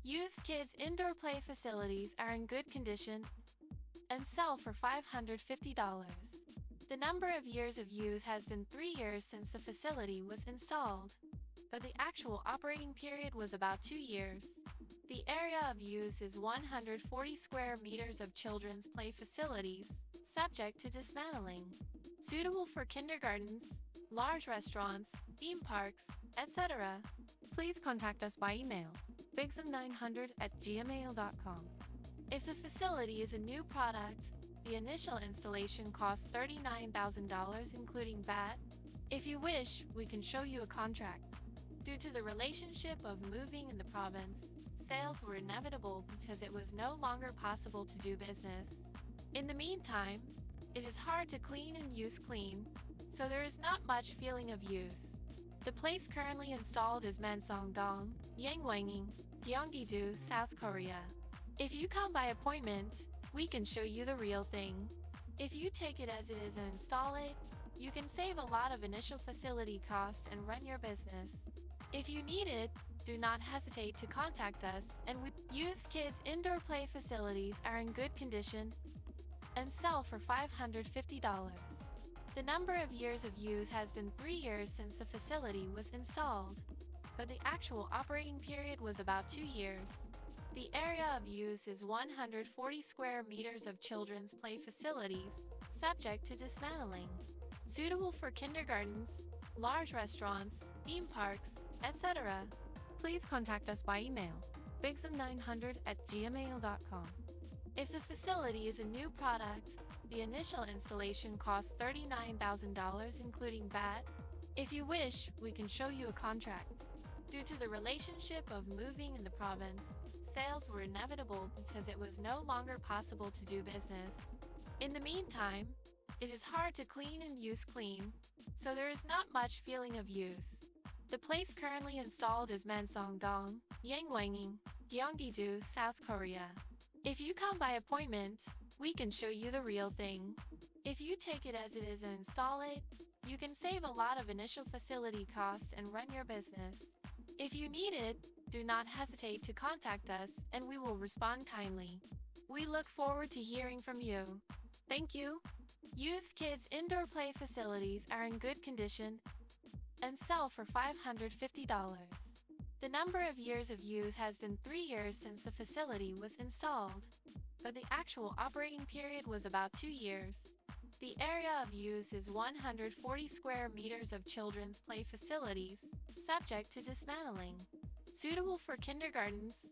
Youth Kids indoor play facilities are in good condition and sell for $550. The number of years of use has been 3 years since the facility was installed, but the actual operating period was about 2 years. The area of use is 140 square meters of children's play facilities, subject to dismantling. Suitable for kindergartens, large restaurants, theme parks, etc. Please contact us by email, bigsum900@gmail.com. If the facility is a new product, the initial installation costs $39,000 including VAT. If you wish, we can show you a contract. Due to the relationship of moving in the province, sales were inevitable because it was no longer possible to do business. In the meantime, it is hard to clean and use clean, so there is not much feeling of use. The place currently installed is Mansong-dong, Yangju, Gyeonggi-do, South Korea. If you come by appointment, we can show you the real thing. If you take it as it is and install it, you can save a lot of initial facility costs and run your business. If you need it, do not hesitate to contact us, and Youth Kids indoor play facilities are in good condition and sell for $550. The number of years of use has been 3 years since the facility was installed, but the actual operating period was about 2 years. The area of use is 140 square meters of children's play facilities, subject to dismantling. Suitable for kindergartens, large restaurants, theme parks, etc. Please contact us by email, bigsum900@gmail.com. If the facility is a new product, the initial installation costs $39,000 including VAT. If you wish, we can show you a contract. Due to the relationship of moving in the province, sales were inevitable because it was no longer possible to do business. In the meantime, it is hard to clean and use clean, so there is not much feeling of use. The place currently installed is Mansong-dong, Yangju, Gyeonggi-do, South Korea. If you come by appointment, we can show you the real thing. If you take it as it is and install it, you can save a lot of initial facility costs and run your business. If you need it, do not hesitate to contact us and we will respond kindly. We look forward to hearing from you. Thank you. Youth Kids indoor play facilities are in good condition and sell for $550. The number of years of use has been 3 years since the facility was installed, but the actual operating period was about 2 years. The area of use is 140 square meters of children's play facilities, subject to dismantling. Suitable for kindergartens,